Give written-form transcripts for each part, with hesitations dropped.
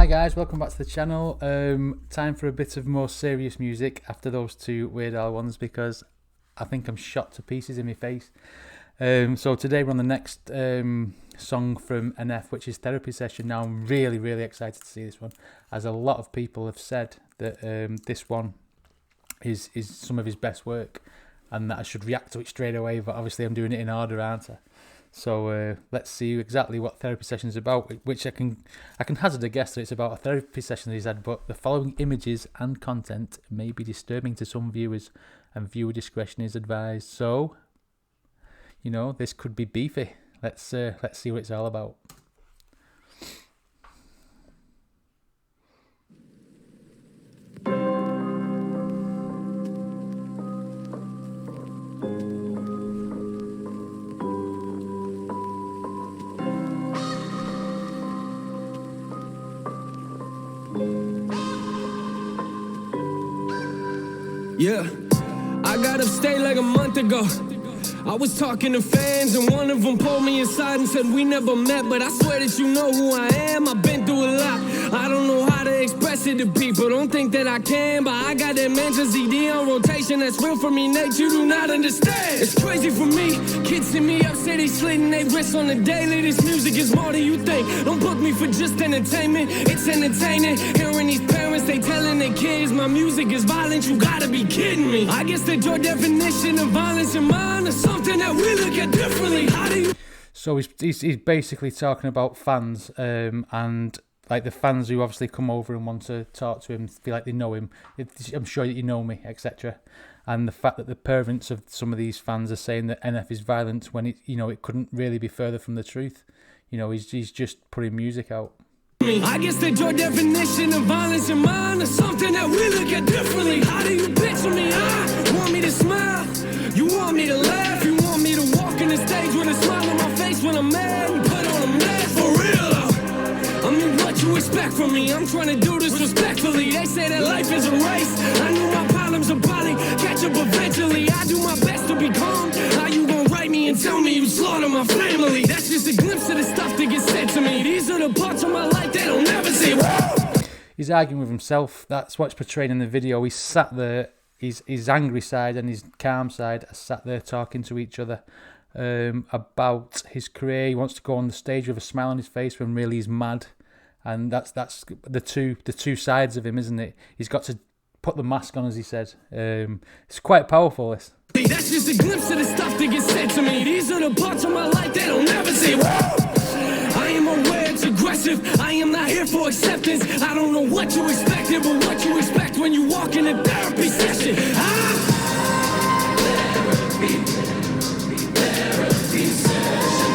guys, welcome back to the channel. Time for a bit of more serious music after those two Weird Al ones, because I think I'm shot to pieces in my face. So today we're on the next song from NF, which is Therapy Session. Now I'm really excited to see this one, as a lot of people have said that this one is some of his best work and that I should react to it straight away, but obviously I'm doing it in order, aren't I? So let's see exactly what Therapy Session is about, which I can hazard a guess that it's about a therapy session that he's had, but the following images and content may be disturbing to some viewers and viewer discretion is advised. So, you know, this could be beefy. Let's see what it's all about. Yeah, I got upstate like a month ago. I was talking to fans and one of them pulled me aside and said we never met, but I swear that you know who I am. I've been through a lot. I don't know how to express it to people. Don't think that I can, but I got that Mantra ZD on rotation. That's real for me, Nate. You do not understand. It's crazy for me. Kids hit me up, say they slitting they wrists on the daily. This music is more than you think. Don't book me for just entertainment. It's entertaining. Hearing these parents, they telling their kids my music is violent. You gotta be kidding me. I guess that your definition of violence in mine is something that we look at differently. How do you? So he's basically talking about fans and like the fans who obviously come over and want to talk to him, feel like they know him. I'm sure that you know me, etc. And the fact that the parents of some of these fans are saying that NF is violent when it couldn't really be further from the truth. You know, he's just putting music out. I guess that your definition of violence in mine is something that we look at differently. How do you picture me? You want me to smile? You want me to laugh? You want me to walk in the stage with a smile on my face when I'm mad and put on a mask? For real though, I mean, what you expect from me? I'm trying to do this respectfully. They say that life is a race. I knew my problems would probably catch up eventually. I do my best to be calm. How you gonna write me and tell me you slaughter my family? That's just a glimpse of the stuff that gets said to me. These are the parts of my life that I'll never see. He's arguing with himself. That's what's portrayed in the video. He's sat there. His angry side and his calm side are sat there talking to each other about his career. He wants to go on the stage with a smile on his face when really he's mad, and that's the two sides of him, isn't it? He's got to put the mask on, as he said. It's quite powerful, this. That's just a glimpse of the stuff that gets said to me. These are the parts of my life that I'll never see. I am aware it's aggressive. I am not here for acceptance. I don't know what you expected, but what you expect when you walk in a therapy session. Therapy session. Therapy session.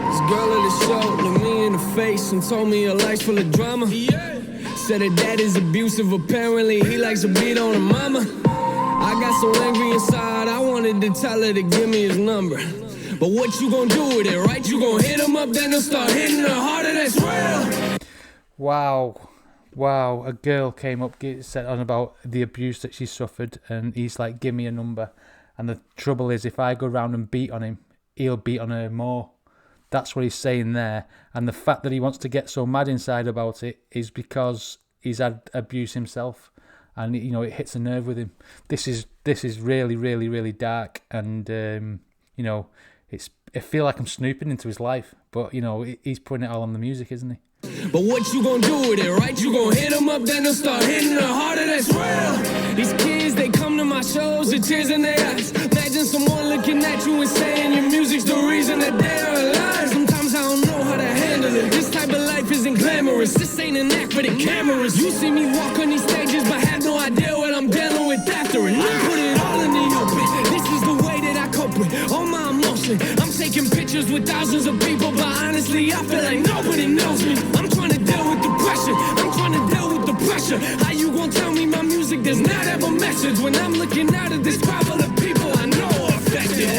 This girl at the show looked me in the face and told me her life's full of drama. Said her dad is abusive, apparently he likes to beat on her mama. I got so angry inside, I wanted to tell her to give me his number. But what you gonna do with it, right? You gonna hit him up, then he'll start hitting her harder, that's real. Wow, a girl came up, said on about the abuse that she suffered, and he's like, give me a number. And the trouble is, if I go around and beat on him, he'll beat on her more. That's what he's saying there. And the fact that he wants to get so mad inside about it is because he's had abuse himself, and you know, it hits a nerve with him. This is really dark, and you know, I feel like I'm snooping into his life, but you know, he's putting it all on the music, isn't he? But what you gonna do with it, right? You gonna hit him up, then he'll start hitting her harder, that's real. These kids, they come to my shows with tears in their eyes. Imagine someone looking at you and saying your music's the reason that they're alive. Sometimes I don't know how to handle it. This type of life isn't glamorous. This ain't an act for the cameras. You see me walk on these stages, but have no idea what I'm dealing with after it. I put it all in the open. This is the way that I cope with all my emotion. I'm taking pictures with thousands of people, but honestly, I feel like nobody knows me. I'm trying to deal with the pressure. I'm trying to deal with the pressure. How you gonna tell me my music does not have a message when I'm looking out at this crowd full of people I know are affected?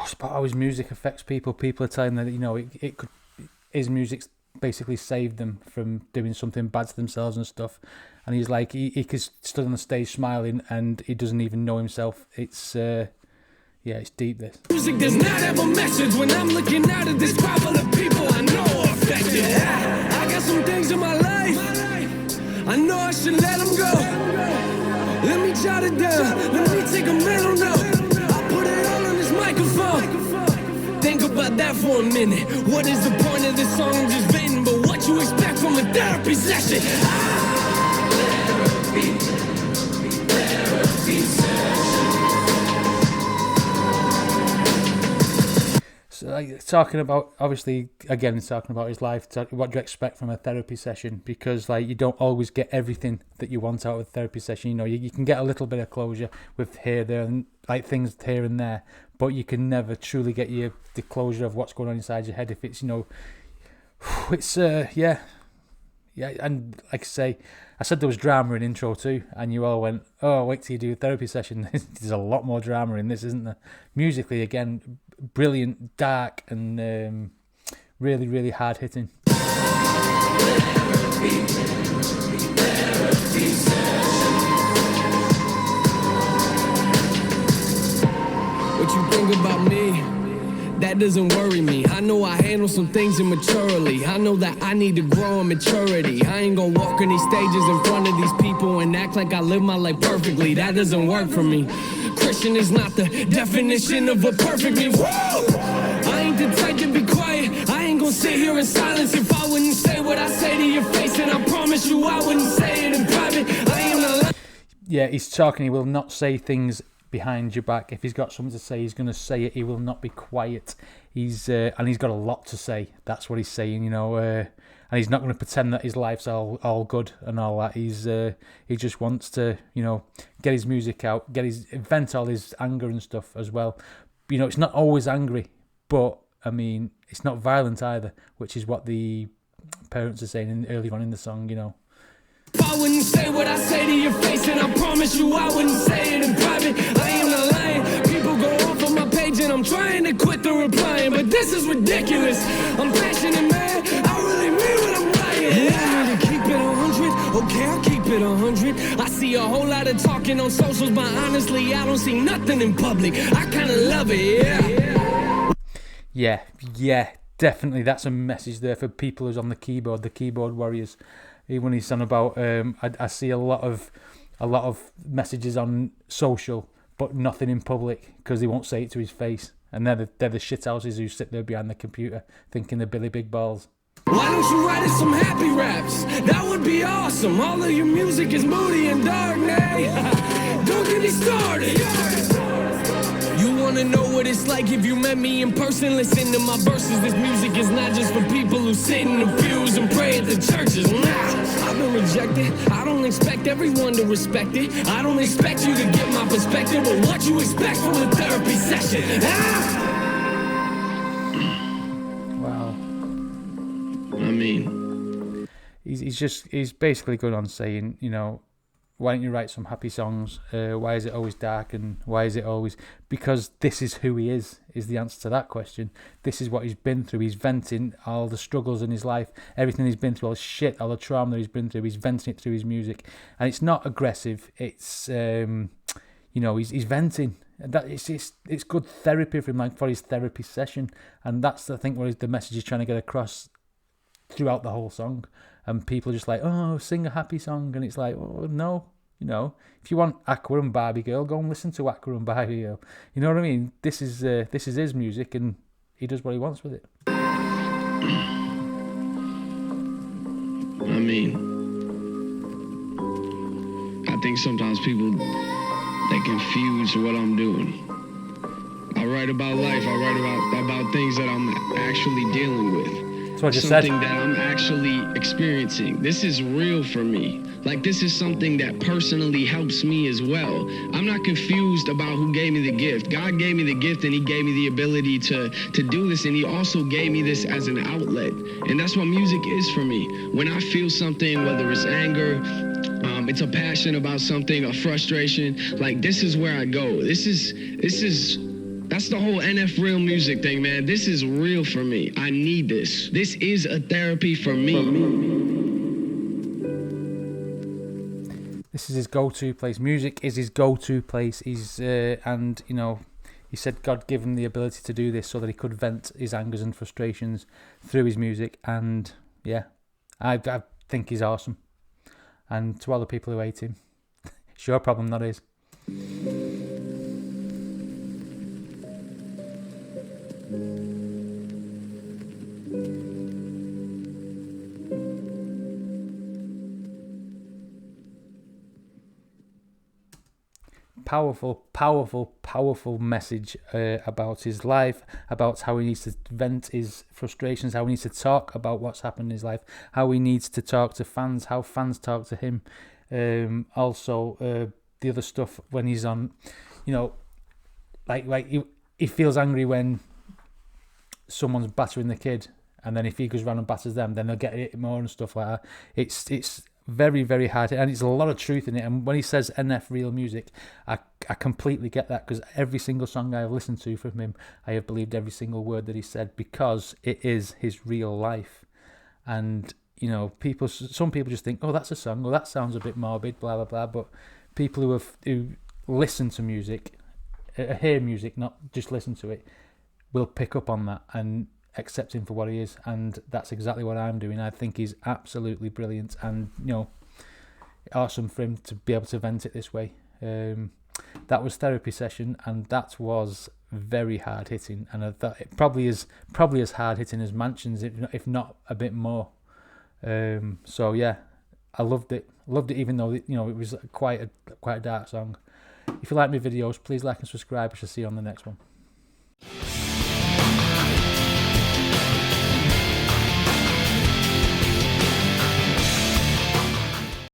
It's about how his music affects people. People are telling that, you know, his music's basically saved them from doing something bad to themselves and stuff. And he's like, he stood on the stage smiling, and he doesn't even know himself. It's it's deep, this. Music does not have a message when I'm looking out at this crowd full of people I know are affected. I got some things in my life, I know I should let them go. Let me jot it down, let me take a mental note. I'll put it all on this microphone. Think about that for a minute. What is the point of this song I'm just venting? But what you expect from a therapy session? Therapy session. So, like, talking about, obviously, again, talking about his life, what do you expect from a therapy session? Because, like, you don't always get everything that you want out of a therapy session. You know, you can get a little bit of closure with here, there, and like things here and there, but you can never truly get the closure of what's going on inside your head if it's, you know, it's, yeah, and like I said there was drama in intro too, and you all went, oh, wait till you do a therapy session. There's a lot more drama in this, isn't there? Musically, again, brilliant, dark, and really, really hard hitting. What you think about me? That doesn't worry me. I know I handle some things immaturely. I know that I need to grow in maturity. I ain't gonna walk on these stages in front of these people and act like I live my life perfectly. That doesn't work for me. Christian is not the definition of a perfect me. Whoa! I ain't the type to be quiet. I ain't gonna sit here in silence if I wouldn't say what I say to your face. And I promise you I wouldn't say it in private. I am not. Yeah, he's talking. He will not say things behind your back. If he's got something to say, he's going to say it. He will not be quiet. He's got a lot to say. That's what he's saying, you know. And he's not going to pretend that his life's all good and all that. He just wants to, you know, get his music out, vent all his anger and stuff as well. You know, it's not always angry, but I mean, it's not violent either, which is what the parents are saying early on in the song, you know. If I wouldn't say what I say to your face, and I promise you I wouldn't say it in private. I am not lying. People go off on my page and I'm trying to quit the replying, but this is ridiculous. I'm passionate, man. I really mean what I'm writing. Want me to keep it 100? Okay, I'll keep it 100. I see a whole lot of talking on socials, but honestly, I don't see nothing in public. I kind of love it, Yeah, definitely. That's a message there for people who's on the keyboard warriors. When he's on about, I see a lot of messages on social, but nothing in public because he won't say it to his face. And they're the shithouses who sit there behind the computer thinking they're Billy Big Balls. Why don't you write us some happy raps? That would be awesome. All of your music is moody and dark, nay. Don't get me started. You wanna know what it's like if you met me in person? Listen to my verses. This music is not just for people who sit in the pews and pray at the churches. Nah, I've been rejected. I don't expect everyone to respect it. I don't expect you to get my perspective, but what you expect from a therapy session? Wow. I mean, he's basically going on saying, you know, why don't you write some happy songs? Why is it always dark? And why is it always... Because this is who he is the answer to that question. This is what he's been through. He's venting all the struggles in his life, everything he's been through, all the shit, all the trauma that he's been through. He's venting it through his music. And it's not aggressive. It's, you know, he's venting. That it's good therapy for him, like for his therapy session. And that's, I think, what the message he's trying to get across throughout the whole song. And people are just like, oh, sing a happy song. And it's like, oh, no. You know, if you want Aqua and Barbie Girl, go and listen to Aqua and Barbie Girl. You know what I mean? This is his music, and he does what he wants with it. I mean, I think sometimes people, they confuse what I'm doing. I write about life. I write about things that I'm actually dealing with. That's what I just something said. That I'm actually experiencing. This is real for me. Like, this is something that personally helps me as well. I'm not confused about who gave me the gift. God gave me the gift, and he gave me the ability to do this, and he also gave me this as an outlet. And that's what music is for me. When I feel something, whether it's anger, it's a passion about something, a frustration, like, this is where I go. This is That's the whole NF Real Music thing, man. This is real for me. I need this. This is a therapy for me. This is his go-to place. Music is his go-to place. And you know, he said God gave him the ability to do this so that he could vent his angers and frustrations through his music. And yeah, I think he's awesome. And to all the people who hate him, it's your problem, not his. Powerful message about his life, about how he needs to vent his frustrations, how he needs to talk about what's happened in his life, how he needs to talk to fans, how fans talk to him. Also, the other stuff when he's on, you know, like he feels angry when someone's battering the kid, and then if he goes around and batters them, then they'll get it more and stuff like that. It's very, very hard, and it's a lot of truth in it. And when he says NF Real Music, I completely get that, because every single song I have listened to from him, I have believed every single word that he said, because it is his real life. And you know, some people just think, oh, that's a song, or that sounds a bit morbid, blah blah blah. But people who listen to music, hear music, not just listen to it, will pick up on that and accept him for what he is. And that's exactly what I'm doing. I think he's absolutely brilliant, and you know, awesome for him to be able to vent it this way. That was Therapy Session, and that was very hard hitting, and I thought it probably is as hard hitting as Mansions, if not a bit more. So yeah, I loved it, even though, you know, it was quite a dark song. If you like my videos, please like and subscribe. I shall see you on the next one.